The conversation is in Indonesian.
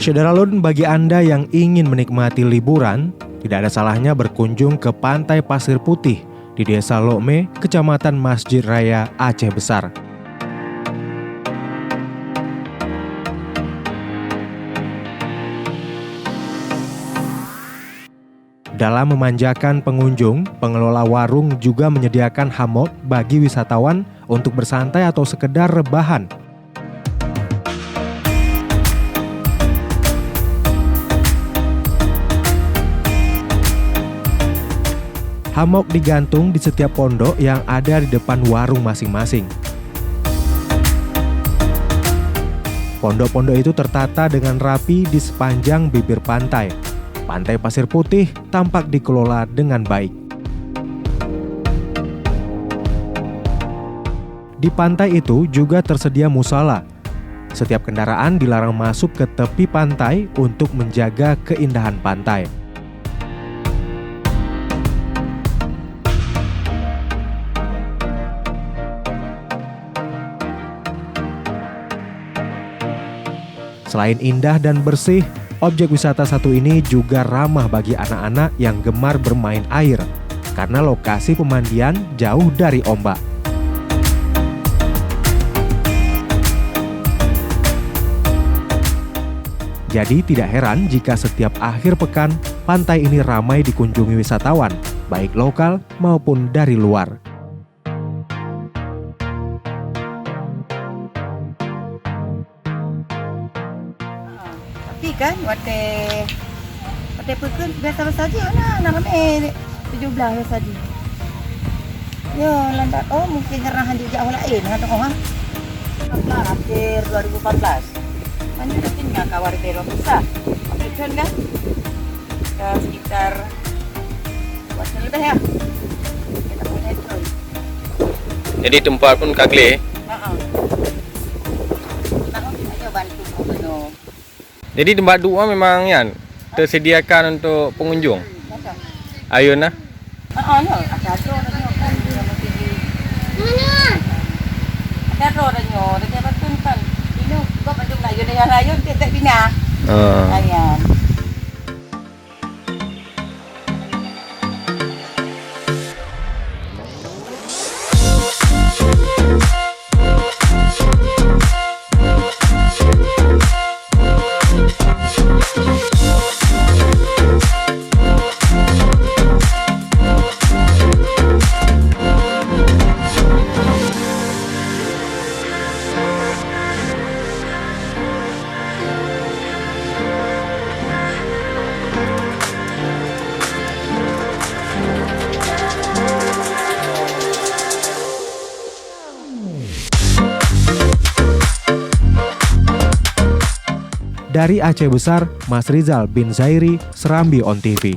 Syederalun, bagi Anda yang ingin menikmati liburan, tidak ada salahnya berkunjung ke Pantai Pasir Putih di Desa Lokme, Kecamatan Masjid Raya, Aceh Besar. Dalam memanjakan pengunjung, pengelola warung juga menyediakan hammock bagi wisatawan untuk bersantai atau sekedar rebahan. Hammock digantung di setiap pondok yang ada di depan warung masing-masing. Pondok-pondok itu tertata dengan rapi di sepanjang bibir pantai. Pantai Pasir Putih tampak dikelola dengan baik. Di pantai itu juga tersedia musala. Setiap kendaraan dilarang masuk ke tepi pantai untuk menjaga keindahan pantai. Selain indah dan bersih, objek wisata satu ini juga ramah bagi anak-anak yang gemar bermain air karena lokasi pemandian jauh dari ombak. Jadi tidak heran jika setiap akhir pekan pantai ini ramai dikunjungi wisatawan, baik lokal maupun dari luar. Kan wate pekun biasa saja nak ramai 17 biasa di. Yo landak mungkin ngerahan di jauh lain ada orang. Akhir 2014. Mana mungkin enggak kawar belok besar. Betul kan? Sekitar buat lebih ya. Kita punya itu. Jadi tempat pun kagle. Jadi tempat dua memang yan tersediakan untuk pengunjung. Ayun nah. Ada betul kan. Ini kok macam ayun kita bina. Ayan. Dari Aceh Besar, Mas Rizal bin Zairi, Serambi On TV.